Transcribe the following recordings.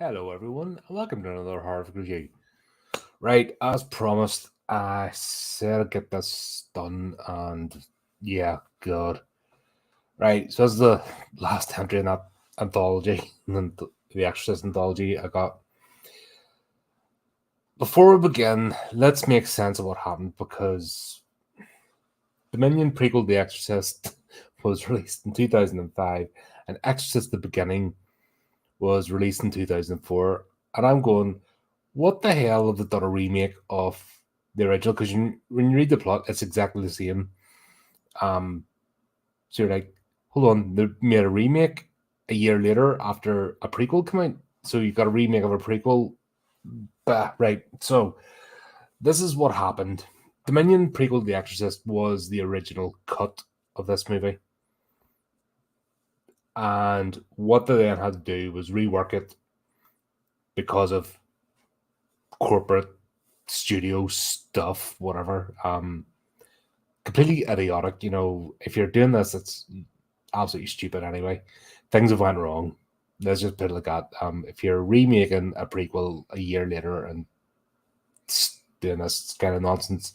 Hello, everyone, and welcome to another horrific review. Right, as promised, I said I'd get this done, and yeah, God. Right, so this is the last entry in that anthology, the Exorcist anthology I got. Before we begin, let's make sense of what happened because Dominion prequel The Exorcist was released in 2005, and Exorcist the Beginning was released in 2004, and I'm going, what the hell have they done a remake of the original? Because when you read the plot, it's exactly the same. So you're like, hold on, they made a remake a year later after a prequel came out. So you got a remake of a prequel. Right. So this is what happened. Dominion prequel The Exorcist was the original cut of this movie. And what they then had to do was rework it because of corporate studio stuff, whatever. Completely idiotic. If you're doing this, it's absolutely stupid anyway. Things have went wrong. Let's just put it like that. If you're remaking a prequel a year later and doing this kind of nonsense,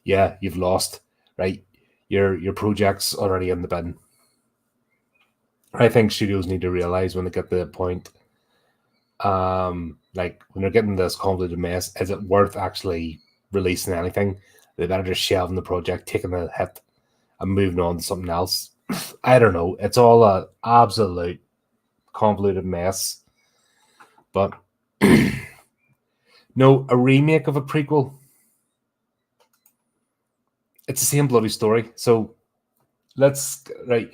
yeah, you've lost, right? Your project's already in the bin. I think studios need to realize when they get to the point, like when they're getting this convoluted mess, is it worth actually releasing anything? They better just shelving the project, taking a hit, and moving on to something else. I don't know. It's all a absolute convoluted mess. But no, a remake of a prequel. It's the same bloody story. So right.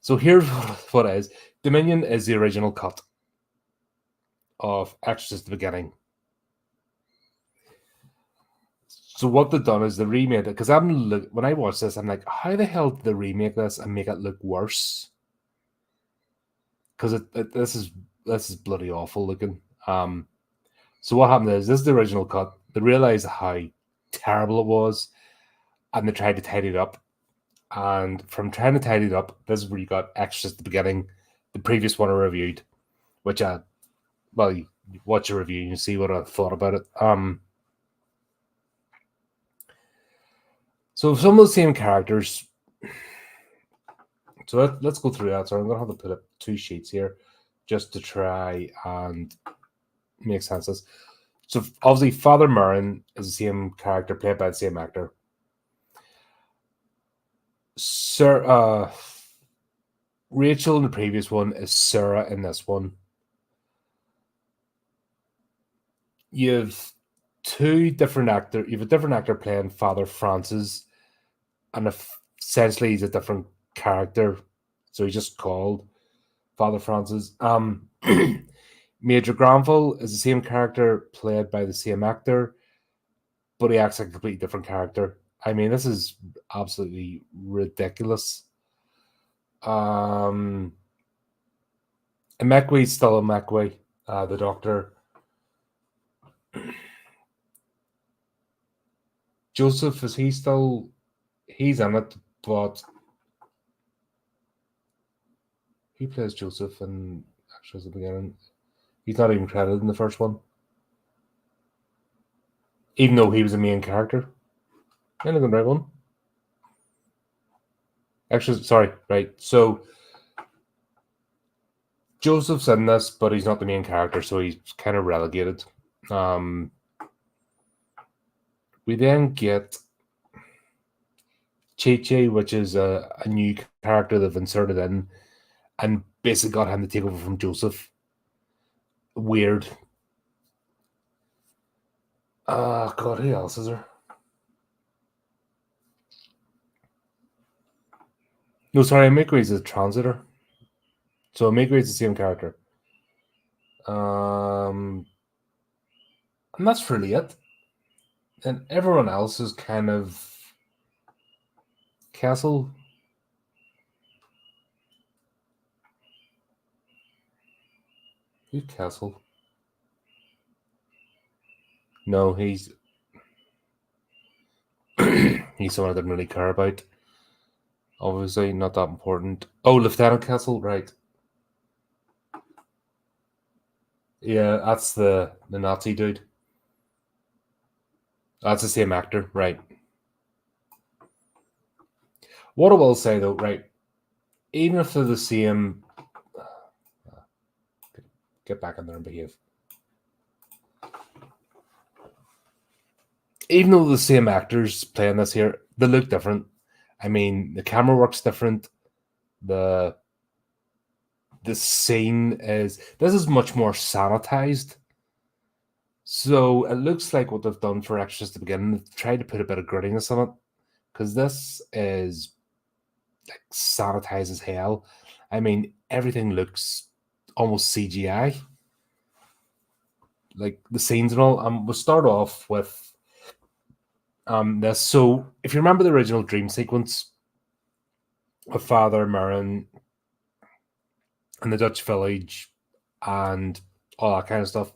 So here's what it is. Dominion is the original cut of Exorcist the Beginning. So what they've done is they remade it, because when I watched this, I'm like, how the hell did they remake this and make it look worse? Because this is bloody awful looking. So what happened is, this is the original cut. They realized how terrible it was, and they tried to tidy it up. And from trying to tidy it up, this is where you got Extras at the Beginning, the previous one I reviewed, which you watch a review and you see what I thought about it. So some of the same characters. So let's go through that. So I'm going to have to put up 2 sheets here just to try and make sense of this. So obviously Father Merrin is the same character played by the same actor. Rachel in the previous one is Sarah in this one. You have two different actors. You have a different actor playing Father Francis, and essentially he's a different character. So he's just called Father Francis. Major Granville is the same character played by the same actor, but he acts like a completely different character. I mean, this is absolutely ridiculous. Emekwe's still Emekwe, the doctor. Joseph, he's in it, but he plays Joseph in actually at the beginning. He's not even credited in the first one, even though he was a main character. Am I looking at the right one? Actually, sorry, right. So Joseph's in this, but he's not the main character, so he's kind of relegated. We then get Cheche, which is a new character they've inserted in, and basically got him to take over from Joseph. Weird. God, who else is there? No, sorry, Emekwe's a translator. So Emekwe's the same character. And that's really it. And everyone else is kind of Castle. Who's Castle? No, he's he's someone I didn't really care about. Obviously, not that important. Oh, Lieutenant Castle, right. Yeah, that's the Nazi dude. That's the same actor, right? What I will say though, right? Even if they're the same, get back in there and behave. Even though the same actors playing this here, they look different. I mean, the camera works different. The scene is this is much more sanitized. So it looks like what they've done for Exorcist at the beginning. They've tried to put a bit of grittiness on it because this is like sanitized as hell. I mean, everything looks almost CGI, like the scenes and all. We'll start off with this. So if you remember the original dream sequence of Father Merrin in the Dutch village and all that kind of stuff.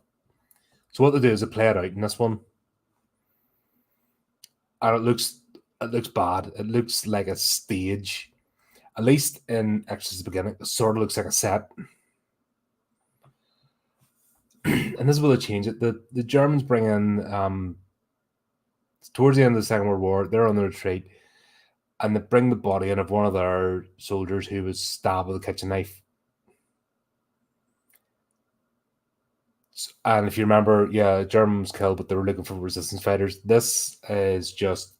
So what they do is they play it out in this one, and it looks bad. It looks like a stage. At least in Exorcist beginning, it sort of looks like a set. And this is where they change it. The Germans bring in towards the end of the Second World War, they're on the retreat, and they bring the body in of one of their soldiers who was stabbed with a kitchen knife. And if you remember, yeah, Germans killed, but they were looking for resistance fighters. This is just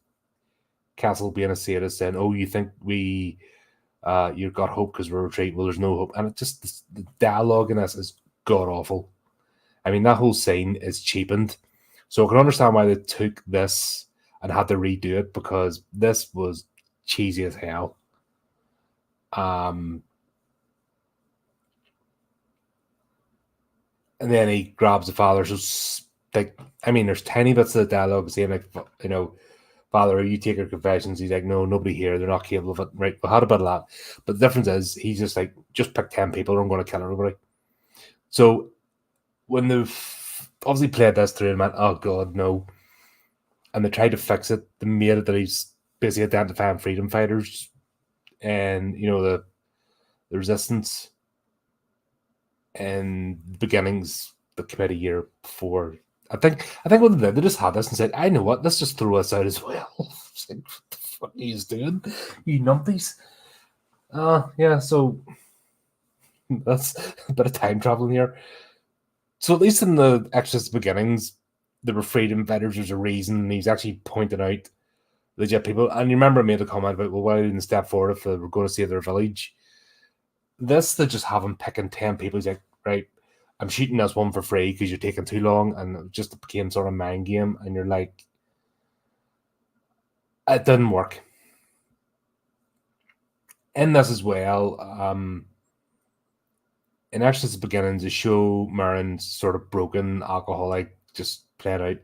Castle being a sadist saying, "Oh, you think you've got hope because we're retreat? Well, there's no hope." And it just the dialogue in this is god awful. I mean, that whole scene is cheapened, so I can understand why they took this and had to redo it because this was cheesy as hell. And then he grabs the father. So, like, I mean, there's tiny bits of the dialogue saying, like, Father, you take your confessions. He's like, no, nobody here. They're not capable of it. Right? We had a bit of that. But the difference is, he's just like, just pick 10 people or I'm going to kill everybody. So when they've obviously played this through and went, oh, God, no. And they tried to fix it, they made it that he's basically identifying freedom fighters and, the resistance and beginnings that came out a year before. I think what they did, they just had this and said, I know what, let's just throw us out as well. Like, what the fuck are you doing? You numpties. Yeah, so that's a bit of time traveling here. So at least in the Exorcist beginnings, there were freedom fighters, there's a reason. He's actually pointed out legit people. And you remember I made a comment about, well, why didn't they step forward if they were going to save their village? This, they just have him picking 10 people. He's like, right, I'm shooting this one for free because you're taking too long. And it just became sort of a mind game. And you're like, it didn't work. In this as well, in Exorcist beginnings, the show Merrin's sort of broken alcoholic, just played out.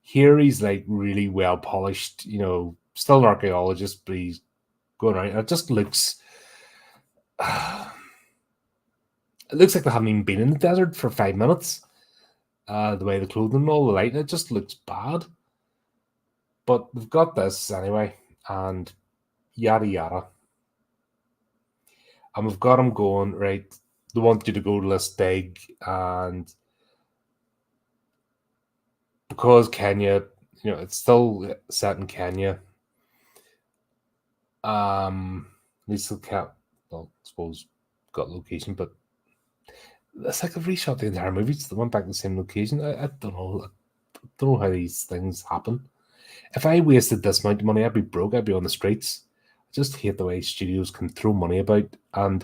Here he's like really well polished, still an archaeologist, but he's going around. It just looks it looks like they haven't even been in the desert for 5 minutes. The way the clothing and all the lighting, it just looks bad. But they've got this anyway, and yada yada. And we've got them going, right, they want you to go to this big, and because Kenya, it's still set in Kenya. They still can't, well, I suppose, got location, but it's like they've reshot the entire movie. They went back to the same location. I don't know. I don't know how these things happen. If I wasted this amount of money, I'd be broke. I'd be on the streets. I just hate the way studios can throw money about. And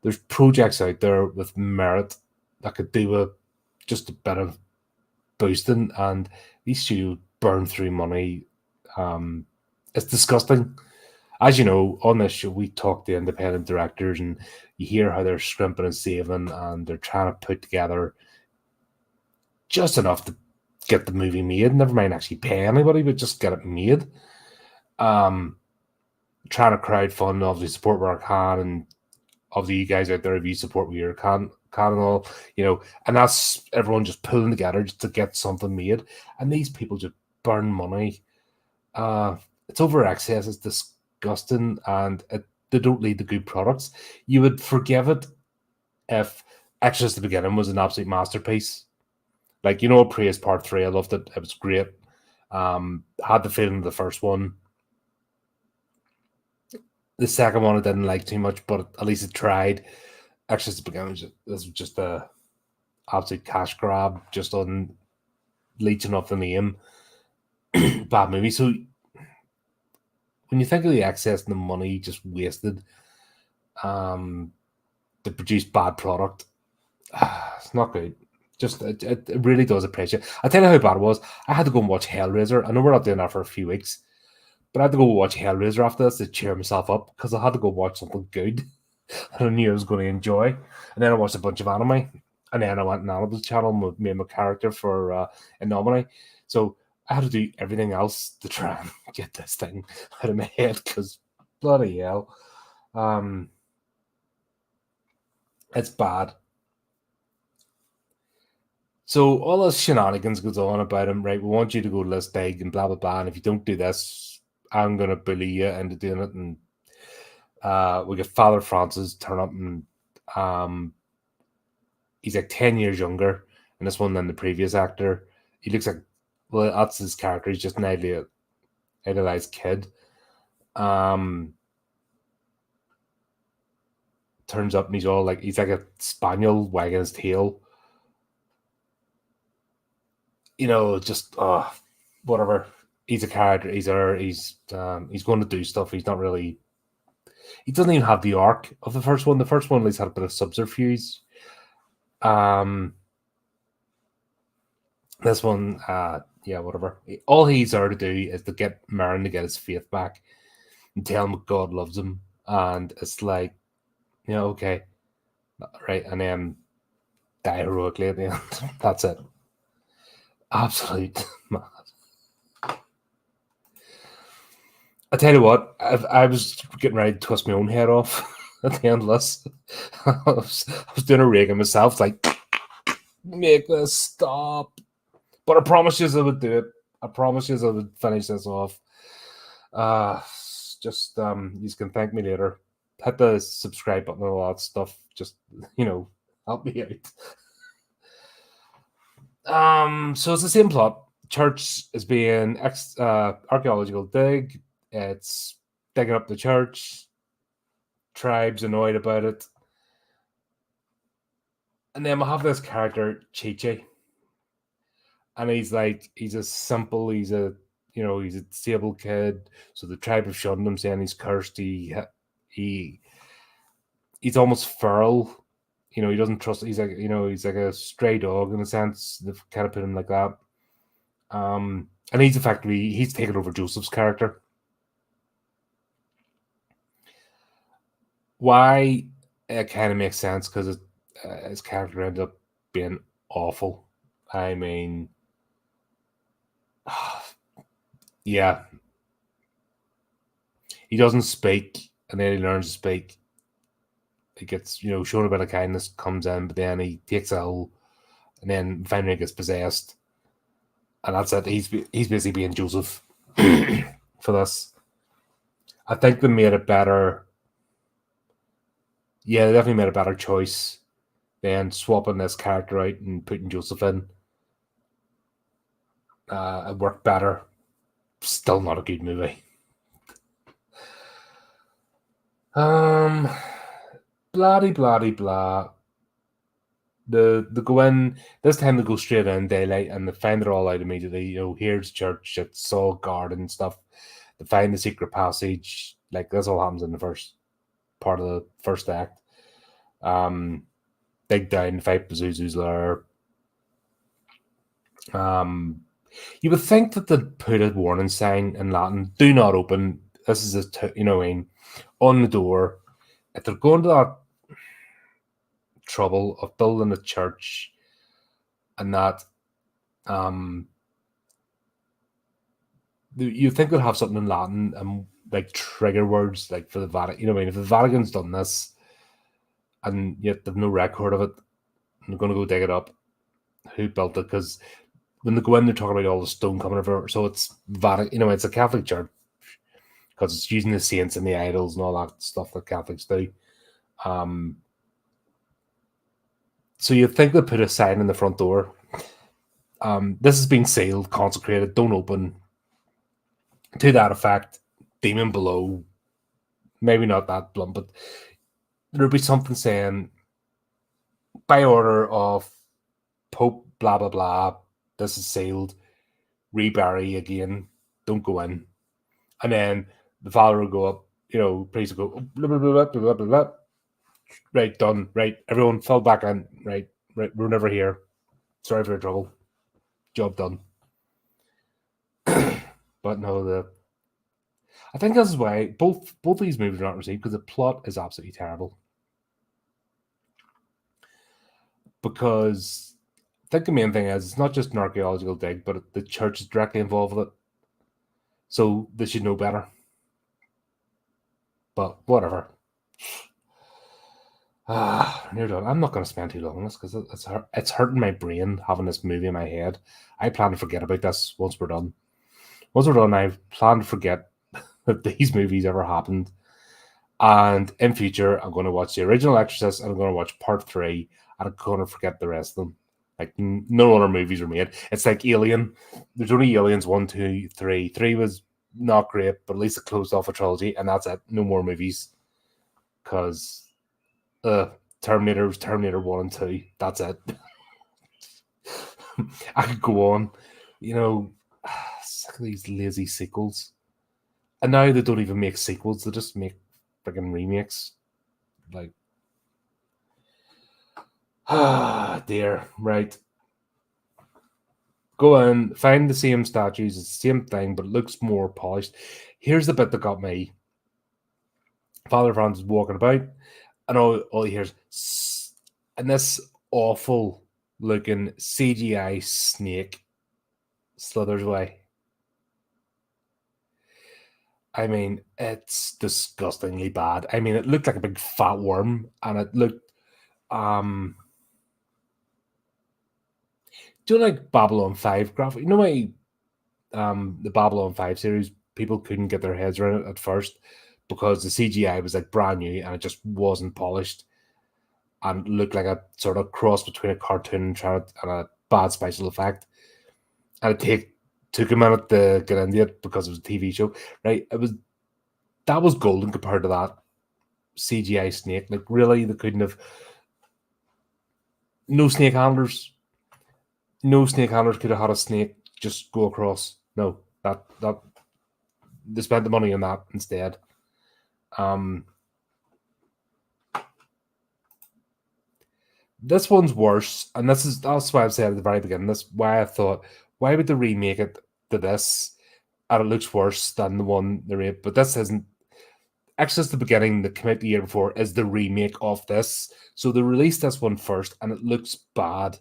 there's projects out there with merit that could do with just a bit of boosting, and these studios burn through money. It's disgusting. As you know, on this show, we talk to independent directors, and you hear how they're scrimping and saving, and they're trying to put together just enough to get the movie made. Never mind actually pay anybody, but just get it made. Trying to crowdfund, obviously support where I can, and obviously you guys out there, if you support where you can and all, and that's everyone just pulling together just to get something made. And these people just burn money. It's over excess. It's disgusting, and they don't lead to good products. You would forgive it if Exorcist at the beginning was an absolute masterpiece. Like, you know, Praise Part 3, I loved it. It was great. Had the feeling of the first one. The second one I didn't like too much, but at least it tried. Exorcist at the beginning was just a absolute cash grab, just on leeching off the name. Bad movie. So when you think of the excess and the money just wasted to produce bad product, it's not good. Just it really does appreciate. I tell you how bad it was. I had to go and watch Hellraiser. I know we're not doing that for a few weeks, but I had to go watch Hellraiser after this to cheer myself up because I had to go watch something good that I knew I was going to enjoy. And then I watched a bunch of anime, and then I went on Annabelle's channel and made my character for Anomaly. So I had to do everything else to try and get this thing out of my head because bloody hell, it's bad. So all this shenanigans goes on about him, right? We want you to go to this dig and blah blah blah. And if you don't do this, I'm gonna bully you into doing it. And we get Father Francis turn up, and he's like 10 years younger in this one than the previous actor. He looks like, well, that's his character. He's just an idolized kid. Turns up and he's all like, he's like a spaniel wagging his tail. You know, just whatever. He's a character. He's going to do stuff. He's not really. He doesn't even have the arc of the first one. The first one at least had a bit of subterfuge. This one, yeah, whatever. All he's there to do is to get Merrin to get his faith back and tell him God loves him. And it's like, you know, okay, right, and then die heroically at the end. That's it. Absolute mad. I tell you what, I was getting ready to twist my own head off at the end of this. I was doing a Regan myself. It's like, make this stop. But I promise you I would do it. I promise you I would finish this off. Just you can thank me later. Hit the subscribe button and all that stuff. Just, you know, help me out. So it's the same plot. Church is being archaeological dig. It's digging up the church. Tribe's annoyed about it. And then we'll have this character, Chi-Chi. And he's a simple, he's a disabled kid. So the tribe have shunned him, saying he's cursed. He's almost feral. You know, he doesn't trust. He's like a stray dog in a sense. They've kind of put him like that. And he's effectively taken over Joseph's character. Why? It kind of makes sense because his character ended up being awful. I mean, yeah, he doesn't speak, and then he learns to speak. He gets, shown a bit of kindness, comes in, but then he takes a hole, and then finally gets possessed, and that's it. He's basically being Joseph for this. I think they made it better. Yeah, they definitely made a better choice than swapping this character out and putting Joseph in. It worked better. Still not a good movie. Blah blah blah. They go in this time. They go straight in daylight and they find it all out immediately. Here's church. It's all guarded and stuff. They find the secret passage. Like this all happens in the first part of the first act. Dig down, fight Pazuzu's lair. You would think that they'd put a warning sign in Latin: "Do not open." This is on the door. If they're going to that trouble of building a church and that, you think they'll have something in Latin and like trigger words like for the Vatican. If the Vatican's done this and yet they've no record of it, and they're going to go dig it up, who built it? Because when they go in, they're talking about all the stone coming over. So it's Vatican. It's a Catholic church because it's using the saints and the idols and all that stuff that Catholics do. So you'd think they put a sign in the front door. This has been sealed, consecrated, don't open. To that effect, demon below. Maybe not that blunt, but there'd be something saying, by order of Pope blah blah blah, this is sealed, rebury again, don't go in. And then the father will go up, priest will go, blah, blah, blah, blah, blah, blah, blah. Right, done. Right, everyone fell back in. Right, we're never here. Sorry for your trouble. Job done. But no, I think this is why both these movies are not received, because the plot is absolutely terrible. Because I think the main thing is it's not just an archaeological dig, but the church is directly involved with it. So they should know better. But whatever. Near done. I'm not going to spend too long on this because it's hurting my brain having this movie in my head. I plan to forget about this once we're done. Once we're done, I plan to forget that these movies ever happened. And in future, I'm going to watch the original Exorcist, and I'm going to watch part 3, and I'm going to forget the rest of them. Like, no other movies were made. It's like Alien. There's only Aliens 1, 2, 3. 3 was not great, but at least it closed off a trilogy, and that's it. No more movies. Because Terminator was Terminator 1 and 2. That's it. I could go on. Sick of these lazy sequels. And now they don't even make sequels. They just make freaking remakes. Like, dear. Right. Go in, find the same statues. It's the same thing, but it looks more polished. Here's the bit that got me. Father Francis walking about, and all he hears, and this awful looking CGI snake slithers away. I mean, it's disgustingly bad. I mean, it looked like a big fat worm, and it looked, do you know, like Babylon 5 graphic? You know why the Babylon 5 series, people couldn't get their heads around it at first because the CGI was like brand new and it just wasn't polished and looked like a sort of cross between a cartoon and a bad special effect. And it took a minute to get into it because it was a TV show, right? That was golden compared to that CGI snake. Like, really, they couldn't have. No snake handlers. No snake handlers could have had a snake just go across. No, that they spent the money on that instead. This one's worse, and that's why I've said at the very beginning. That's why I thought, why would they remake it to this? And it looks worse than the one they made. But this isn't. Exorcist the Beginning, that came out the year before, is the remake of this. So they released this one first, and it looks bad.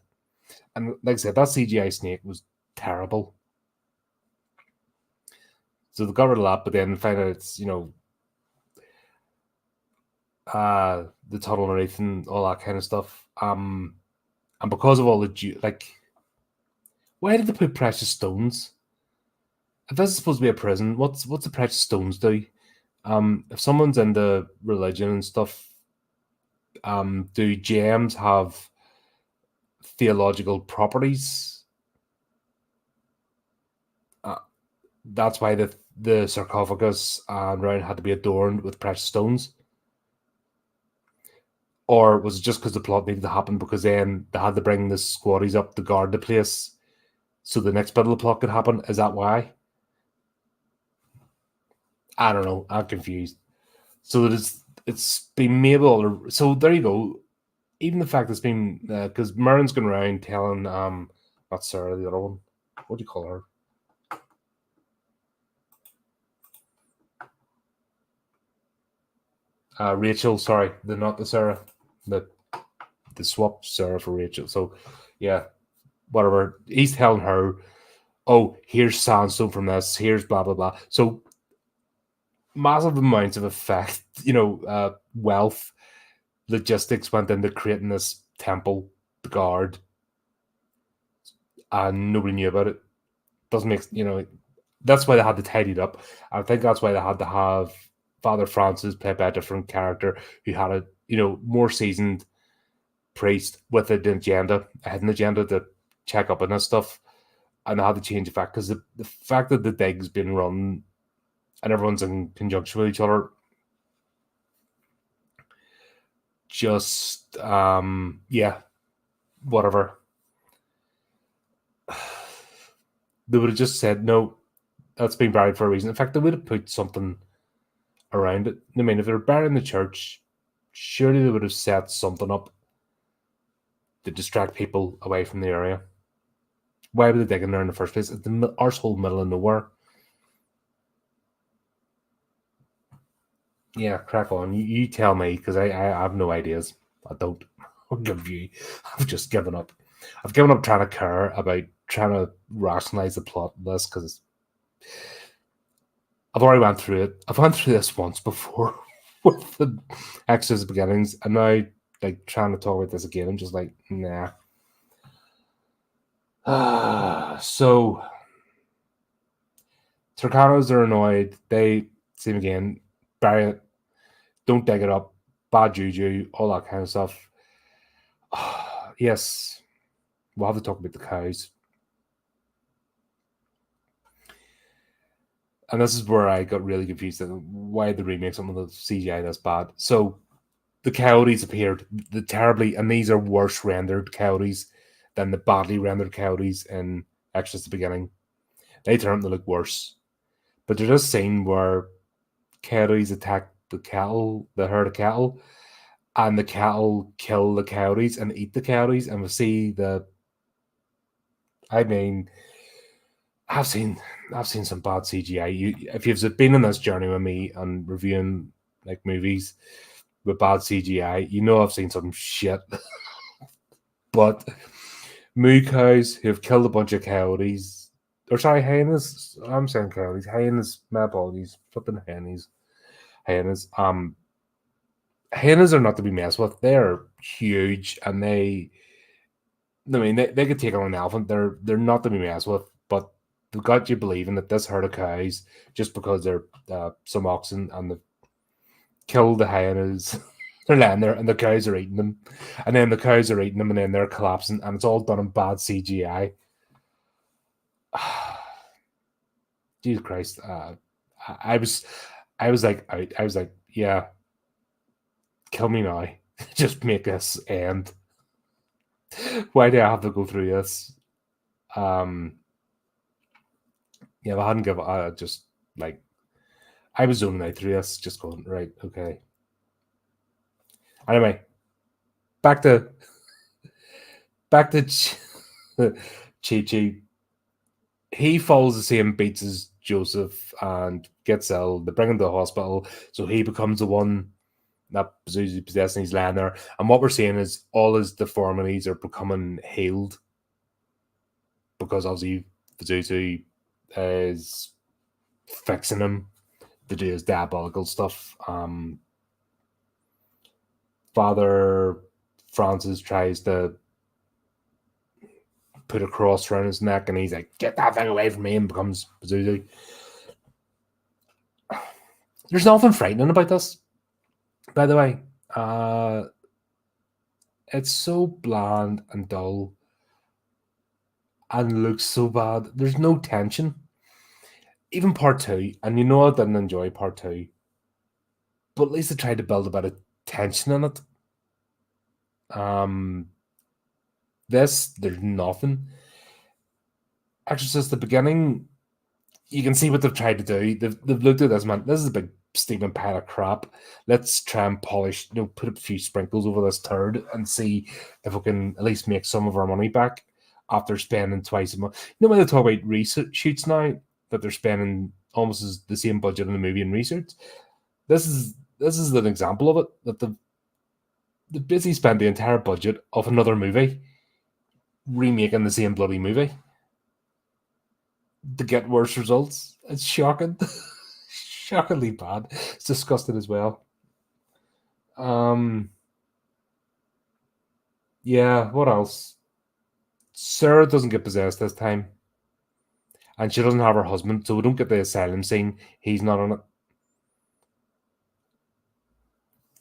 And like I said, that CGI snake was terrible. So they got rid of that, but then find out it's, the tunnel underneath and all that kind of stuff. And because of all the why did they put precious stones? If this is supposed to be a prison, what's the precious stones do? If someone's into religion and stuff, do gems have theological properties? That's why the sarcophagus and round had to be adorned with precious stones. Or was it just because the plot needed to happen, because then they had to bring the squaddies up to guard the place so the next bit of the plot could happen? Is that why? I don't know. I'm confused. So it's been made. So there you go. Even the fact it's been, because Merrin's going around telling not Sarah, the other one. What do you call her? Rachel. Sorry, not the Sarah. The swap Sarah for Rachel. So yeah, whatever. He's telling her, oh, here's sandstone from this. Here's blah blah blah. So massive amounts of effect, wealth, logistics went into creating this temple, the guard, and nobody knew about it. Doesn't make, that's why they had to tidy it up. I think that's why they had to have Father Francis play by a different character who had a, more seasoned priest with an agenda, a hidden agenda to check up on this stuff, and they had to change the fact because the fact that the dig's been run and everyone's in conjunction with each other, just whatever. They would have just said no, that's been buried for a reason. In fact, they would have put something around it. I mean, if they were burying the church, surely they would have set something up to distract people away from the area. Why were they digging there in the first place? It's the arsehole middle of nowhere. Yeah, crack on. You tell me, because I have no ideas. I don't. I'll give you. I've just given up. I've given up trying to care about trying to rationalize the plot of this because I've already went through it. I've went through this once before with the Exorcist beginnings, and now like trying to talk about this again. I'm just like, nah. So Turcanos are annoyed. They see him again, bury it, don't dig it up, bad juju, all that kind of stuff. Yes, we'll have to talk about the cows. And this is where I got really confused. Why the remake some of the CGI that's bad? So the coyotes appeared terribly, and these are worse rendered coyotes than the badly rendered coyotes in Exorcist the beginning. They turn out to look worse. But there's a scene where coyotes attack the herd of cattle, and the cattle kill the coyotes and eat the coyotes, and we see I mean, I've seen some bad CGI. If you've been on this journey with me and reviewing like movies with bad CGI, you know I've seen some shit. But moo cows who have killed a bunch of coyotes, or sorry, hyenas. I'm saying coyotes, hyenas. My apologies, flipping hyenas. Hyenas are not to be messed with. They're huge, and they could take on an elephant. They're not to be messed with, but they've got you believing that this herd of cows, just because they're some oxen and they've killed the hyenas, they're laying there and the cows are eating them, and then the cows are eating them, and then they're collapsing, and it's all done in bad CGI. Jesus Christ! I was like, yeah, kill me now. Just make this end. Why do I have to go through this? Yeah, if I hadn't given, I just like, I was zoning out through this, just going, right, okay. Anyway, back to Chi. He follows the same beats as Joseph and gets ill. They bring him to the hospital, so he becomes the one that Pazuzu possessing. He's laying there, and what we're seeing is all his deformities are becoming healed because obviously Pazuzu is fixing him to do his diabolical stuff. Father Francis tries to put a cross around his neck, and he's like, "Get that thing away from me!" and becomes Pazuzu. There's nothing frightening about this, by the way. It's so bland and dull and looks so bad. There's no tension. Even part two, and you know I didn't enjoy part two, but at least they tried to build a bit of tension in it. There's nothing. Exorcist, the beginning, you can see what they've tried to do. They've looked at this, man. This is a big steaming pile of crap. Let's try and polish, put a few sprinkles over this turd and see if we can at least make some of our money back after spending twice a month. When they talk about reshoots now, that they're spending almost as the same budget in the movie and research. This is an example of it, that they basically spent the entire budget of another movie remaking the same bloody movie to get worse results. It's shocking. Shockingly bad. It's disgusting as well. Yeah, what else? Sarah doesn't get possessed this time. And she doesn't have her husband, so we don't get the asylum scene. He's not on it.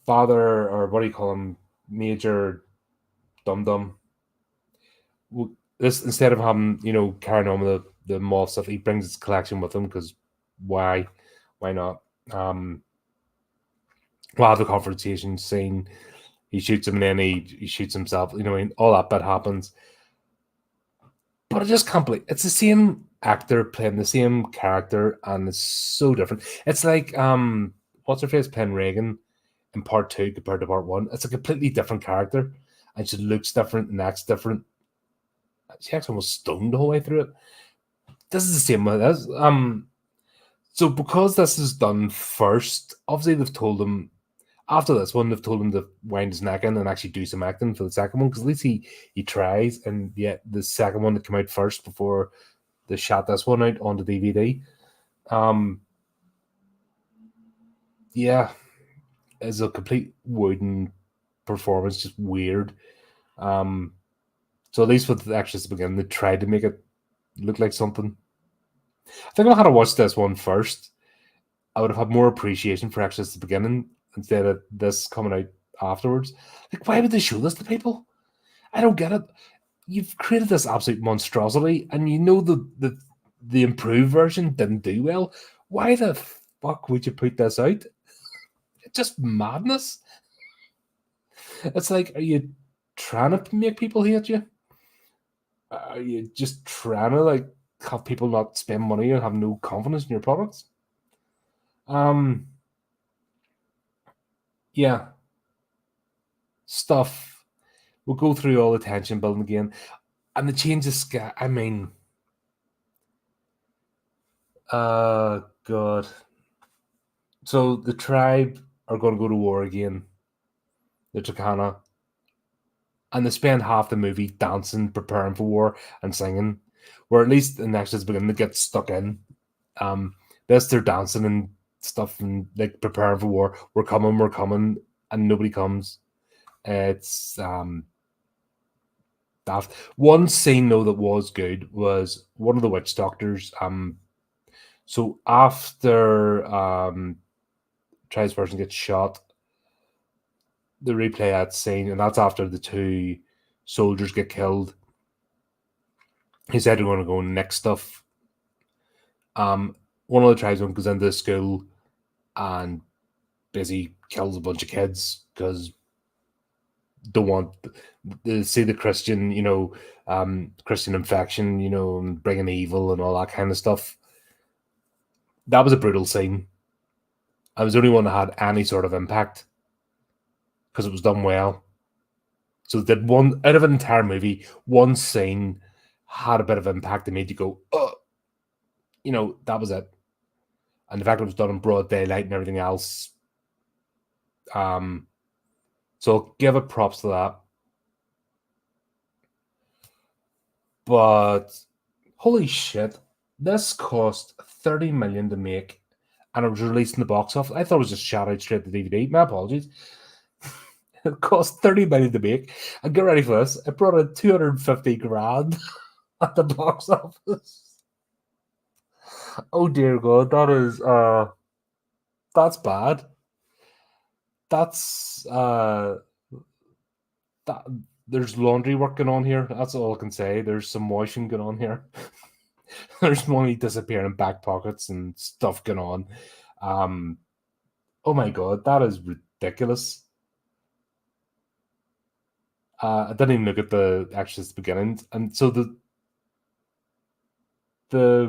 Father, or what do you call him? Major dum-dum. This, instead of having, carrying on with the moth stuff, he brings his collection with him, because why not? We'll have the confrontation scene. He shoots him, and then he shoots himself. All that bit happens. But I just can't believe it's the same actor playing the same character, and it's so different. It's like what's her face playing Regan in part 2 compared to part 1. It's a completely different character, and she looks different and acts different. She acts almost stoned the whole way through it. This is the same way. So because this is done first, obviously they've told him after this one, they've told him to wind his neck in and actually do some acting for the second one, because at least he tries. And yet the second one that came out first before they shot this one out onto DVD, yeah, is a complete wooden performance, just weird. So at least with the Exorcist Begin, they tried to make it look like something. I think if I had to watch this one first, I would have had more appreciation for Exorcist Beginning instead of this coming out afterwards. Like, why would they show this to people? I don't get it. You've created this absolute monstrosity, and the improved version didn't do well. Why the fuck would you put this out? It's just madness. It's like, are you trying to make people hate you? Are you just trying to have people not spend money and have no confidence in your products? Yeah. Stuff. We'll go through all the tension building again. And the change of sky. I mean, God. So the tribe are going to go to war again. The Turkana. And they spend half the movie dancing, preparing for war, and singing. Where at least the next is beginning to get stuck in. This, they're dancing and stuff and preparing for war. We're coming, and nobody comes. It's daft. One scene though that was good was one of the witch doctors. So after Tribe's person gets shot, they replay that scene, and that's after the 2 soldiers get killed. He said they're going to go next stuff. One of the tribesmen goes into the school and basically kills a bunch of kids because don't want to see the Christian, Christian infection, and bringing evil and all that kind of stuff. That was a brutal scene. I was the only one that had any sort of impact because it was done well. So did one out of an entire movie, one scene had a bit of impact that made you go, oh, that was it. And the fact it was done in broad daylight and everything else. So I'll give it props to that. But holy shit, this cost $30 million to make, and it was released in the box office. I thought it was just shot out straight to DVD. My apologies. It cost $30 million to make. And get ready for this. It brought in 250 grand at the box office. Oh dear God, that's bad. That's there's laundry work going on here. That's all I can say. There's some washing going on here. There's money disappearing in back pockets and stuff going on. Oh my God, that is ridiculous. I didn't even look at the Exorcist Beginning, and so the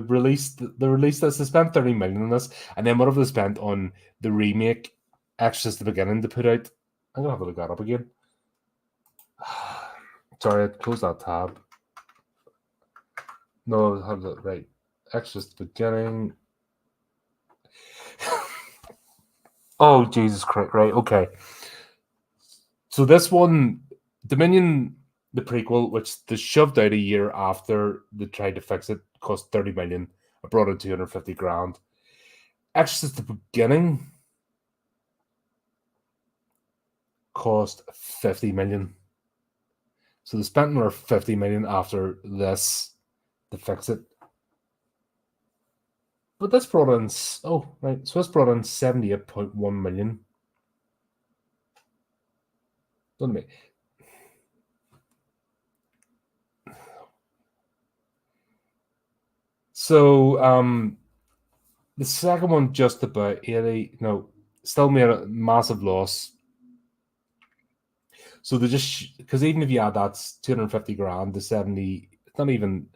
release this, they spent 30 million on this, and then whatever they spent on the remake Exorcist the Beginning to put out. I'm gonna have to look that up again. Sorry, I closed that tab. No, I have that right. Exorcist Beginning. Oh Jesus Christ! Right, okay. So this one, Dominion, the prequel, which they shoved out a year after they tried to fix it, cost 30 million. I brought in 250 grand. Exorcist the Beginning cost 50 million. So they spent another 50 million after this to fix it. But this brought in, so this brought in 78.1 million. Doesn't make So the second one just about 80. No, still made a massive loss. So they just, because even if you add that's 250 grand to 70, it's not even.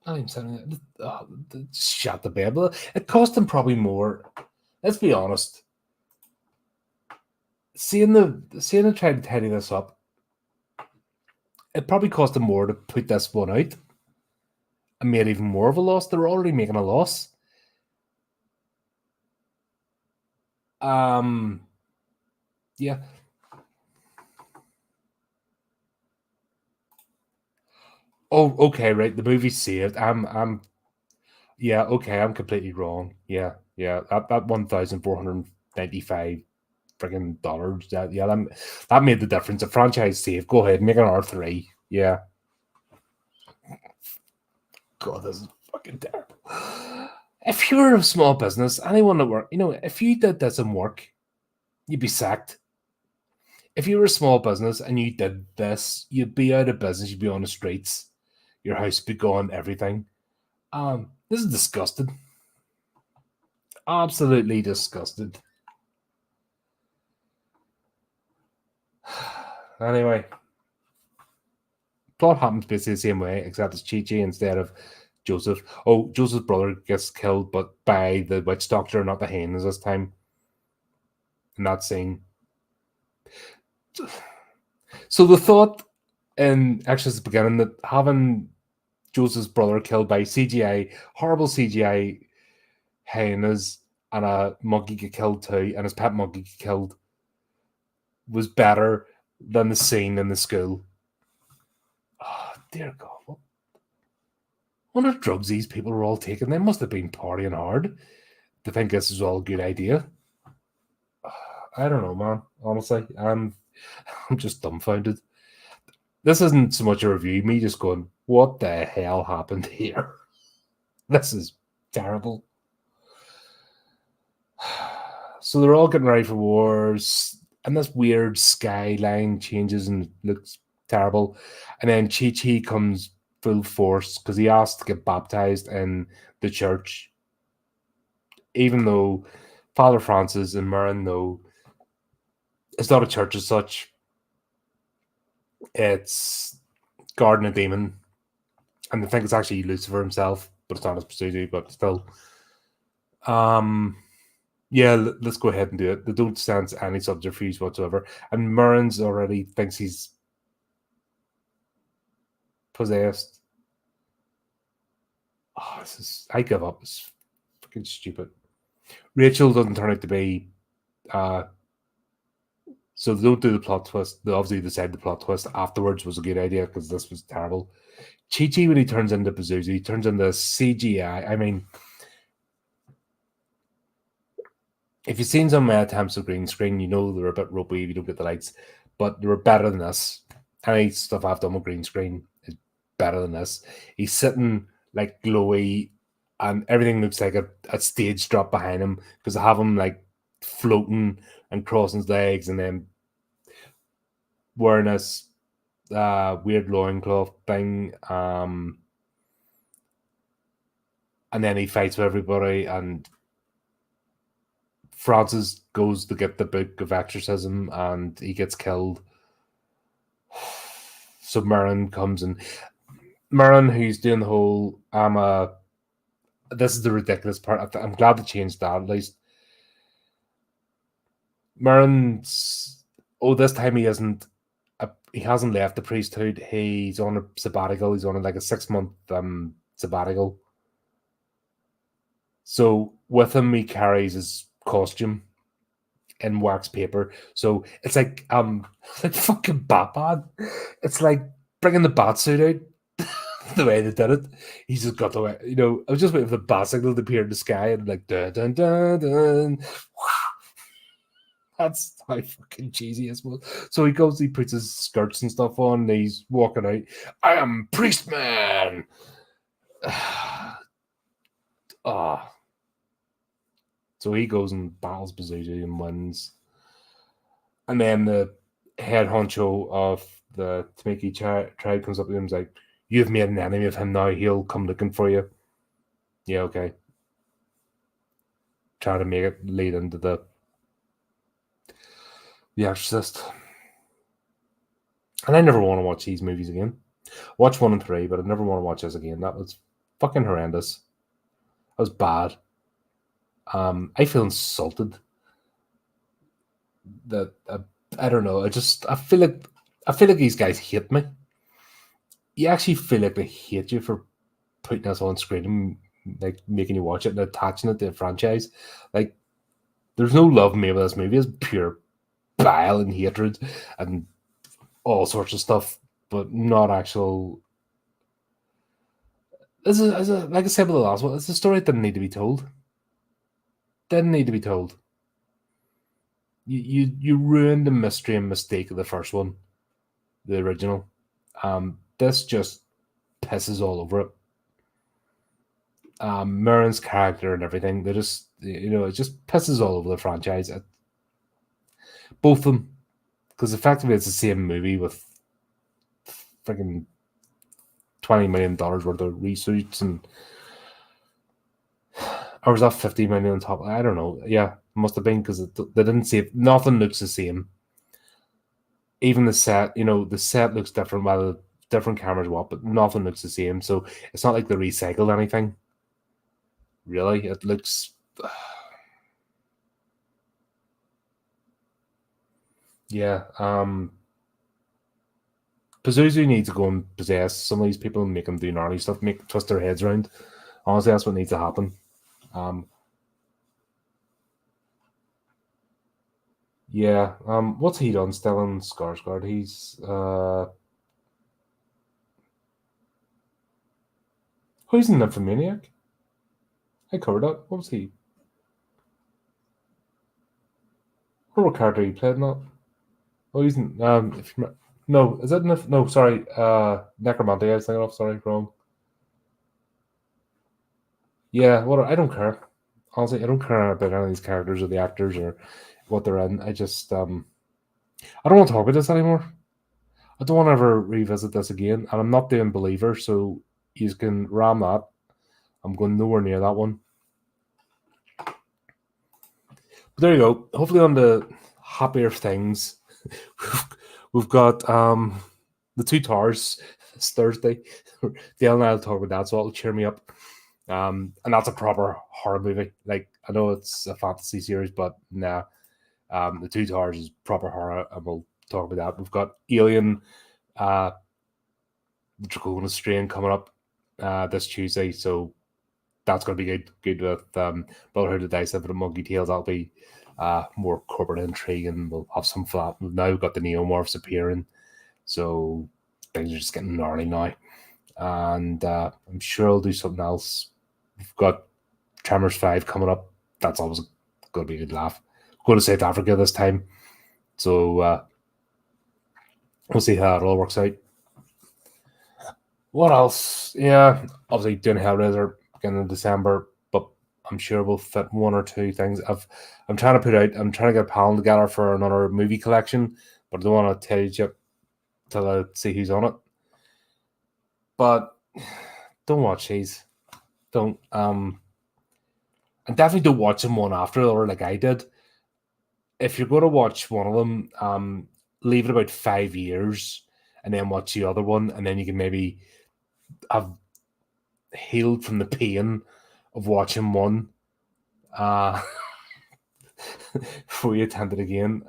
Not even 70. Shut the bed. It cost them probably more. Let's be honest. Seeing them try to tidy this up, it probably cost them more to put this one out and made even more of a loss. They're already making a loss. Yeah. Oh, okay, right. The movie's saved. Yeah, okay, I'm completely wrong. Yeah. That $1,495 freaking dollars. That made the difference. A franchise save. Go ahead, make an R3. Yeah. God, this is fucking terrible. If you were a small business, anyone that work, if you did this in work, you'd be sacked. If you were a small business and you did this, you'd be out of business. You'd be on the streets. Your house would be gone. Everything. This is disgusting. Absolutely disgusted. Anyway, plot happens basically the same way, except it's Chi-Chi instead of Joseph. Oh, Joseph's brother gets killed, but by the witch doctor, not the Haynes this time. In that scene. So the thought in Exorcist beginning that having Joseph's brother killed by CGI, horrible CGI hyenas, and a monkey get killed too, and his pet monkey get killed, was better than the scene in the school. Oh, dear God. What wonder drugs these people were all taking. They must have been partying hard to think this is all a good idea. I don't know, man. Honestly, I'm just dumbfounded. This isn't so much a review, me just going, what the hell happened here? This is terrible. So they're all getting ready for wars, and this weird skyline changes and looks terrible. And then Chi-Chi comes full force because he asked to get baptized in the church, even though Father Francis and Merrin know it's not a church as such. It's Garden of Demon. And I think it's actually Lucifer himself, but it's not as Pazuzu, but still. Yeah, let's go ahead and do it. They don't sense any subterfuge whatsoever. And Merrin's already thinks he's possessed. Oh, I give up. It's fucking stupid. Rachel doesn't turn out to be so they don't do the plot twist. They obviously decide the plot twist afterwards was a good idea because this was terrible. Chi-Chi, when he turns into Pazuzu, he turns into CGI. I mean, if you've seen some attempts of green screen, you know they're a bit ropey if you don't get the lights, but they were better than this. Any stuff I've done with green screen is better than this. He's sitting like glowy, and everything looks like a stage drop behind him because I have him like floating and crossing his legs and then wearing this weird loincloth thing. And then he fights with everybody, and Francis goes to get the book of exorcism and he gets killed. So Merrin comes and Merrin, who's doing the whole this is the ridiculous part. I'm glad they changed that at least. Merrin's this time he hasn't left the priesthood. He's on a sabbatical. He's on like a 6-month sabbatical. So with him, he carries his costume in wax paper. So it's like fucking Batman. It's like bringing the bat suit out. The way they did it, he's just got the way. I was just waiting for the bat signal to appear in the sky and like dun dun dun dun. That's how fucking cheesy it was. So he goes, he puts his skirts and stuff on, and he's walking out. I am priest man. So he goes and battles Pazuzu and wins. And then the head honcho of the Tamaki tribe comes up to him and is like, You've made an enemy of him now. He'll come looking for you. Yeah, okay. Try to make it lead into the Exorcist. And I never want to watch these movies again. Watch 1 and 3, but I never want to watch this again. That was fucking horrendous. That was bad. I feel insulted. That I don't know. I feel like these guys hate me. You actually feel like they hate you for putting us on screen and like making you watch it and attaching it to a franchise. Like, there's no love made with this movie. It's pure bile and hatred and all sorts of stuff, but not actual. Like I said with the last one, it's a story that didn't need to be told. Didn't need to be told. You ruined the mystery and mistake of the first one, the original. This just pisses all over it. Merrin's character and everything, they just, it just pisses all over the franchise. Both of them, because effectively it's the same movie with freaking $20 million worth of reshoots, and or was that 50 million on top? I don't know. Yeah, must have been, because they didn't say nothing looks the same. Even the set, the set looks different, while different cameras but nothing looks the same. So it's not like they recycled anything. Really, it looks. Yeah. Pazuzu needs to go and possess some of these people and make them do gnarly stuff, twist their heads around. Honestly, that's what needs to happen. Yeah. What's he done? Stellan Skarsgård. He's who's in Nymphomaniac? I covered that. What was he? What character he played in that? Oh, he's in. No, is it? No, sorry. Necromantic. I was thinking of. Sorry, wrong. Yeah. What? I don't care. Honestly, I don't care about any of these characters or the actors or what they're in. I just I don't want to talk about this anymore. I don't want to ever revisit this again, and I'm not doing Believer, so you can ram that. I'm going nowhere near that one. But there you go. Hopefully, on the happier things, we've got the Two Towers this Thursday. Dale and I'll talk about that, so it'll cheer me up. And that's a proper horror movie. Like, I know it's a fantasy series, but nah. The Two Towers is proper horror, and we'll talk about that. We've got Alien, the Draconian Strain coming up this Tuesday, so that's going to be good with Brotherhood of Dice and Monkey Tales. That'll be more corporate intrigue, and we'll have some fun. Now we've got the Neomorphs appearing, so things are just getting gnarly now. And I'm sure I'll do something else. We've got Tremors 5 coming up. That's always going to be a good laugh. Going to South Africa this time, so we'll see how it all works out. What else? Yeah, obviously doing Hellraiser beginning of December, but I'm sure we'll fit one or two things. I'm trying to get a panel together for another movie collection, but I don't want to tell you yet till I see who's on it. But don't watch these. Don't and definitely don't watch them one after the other like I did. If you're going to watch one of them, leave it about 5 years and then watch the other one, and then you can maybe have healed from the pain of watching one before you attempt it again.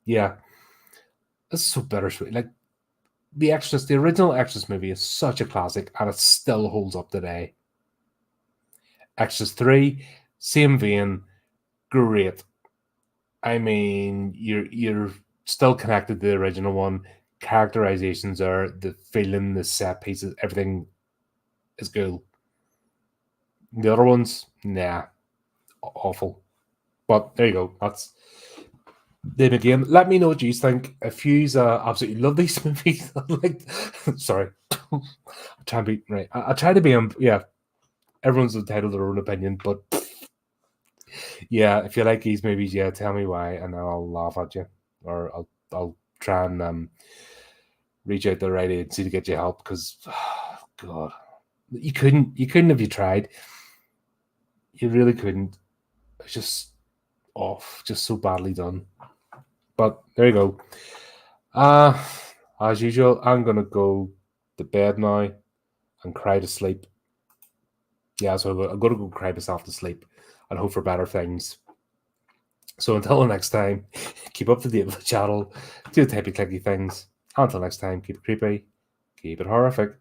Yeah, it's so bittersweet. Like, the Exorcist, the original Exorcist movie is such a classic, and it still holds up today. Exorcist 3, same vein, great. I mean, you're still connected to the original one. Characterizations are the feeling, the set pieces, everything is good. The other ones, nah, awful. But there you go. That's them again. Let me know what you think. If you absolutely love these movies, like, sorry, I try to be right. I try to be yeah. Everyone's entitled to their own opinion, but yeah, if you like these movies, yeah, tell me why, and I'll laugh at you, or I'll try and reach out to the right agency to get you help, because God, you couldn't if you tried. You really couldn't. It's just off, just so badly done. But there you go. As usual, I'm gonna go to bed now and cry to sleep. Yeah, so I'm gonna go cry myself to sleep and hope for better things. So until the next time, keep up to date with the channel, do the typey clicky things. Until next time, keep it creepy, keep it horrific.